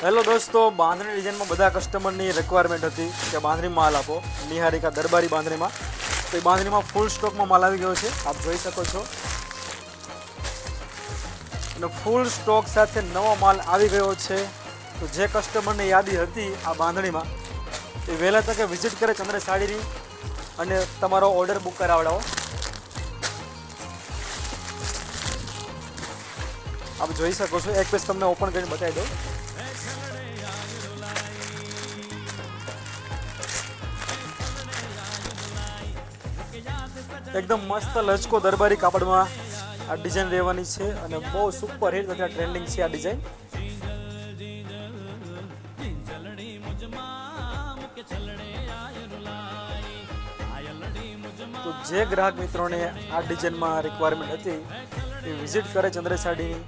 Hello દોસ્તો, બાંધણી ડિઝાઇનમાં બધા કસ્ટમરની રિક્વાયરમેન્ટ હતી કે બાંધણી માલ આપો, નિહારિકા દરબારી બાંધણીમાં. તો એ બાંધણીમાં ફૂલ સ્ટોકમાં માલ આવી ગયો છે, આપ જોઈ શકો છો. અને ફૂલ સ્ટોક સાથે નવો માલ આવી ગયો છે. તો જે કસ્ટમરની યાદી હતી આ બાંધણીમાં એ વહેલા તકે વિઝિટ કરે ચંદ્ર સાડીની અને તમારો ઓર્ડર બુક કરાવડાવો. આપ જોઈ શકો છો, એક પીસ તમને ઓપન કરીને બતાવી દઉં. એકદમ મસ્ત લચકો દરબારી કાપડમાં આ ડિઝાઇન રહેવાની છે અને બહુ સુપર હિટ તથા ટ્રેન્ડિંગ છે આ ડિઝાઇન. તો જે ગ્રાહક મિત્રોને આ ડિઝાઇનમાં રિક્વાયરમેન્ટ હતી એ વિઝિટ કરે ચંદ્ર સાડીની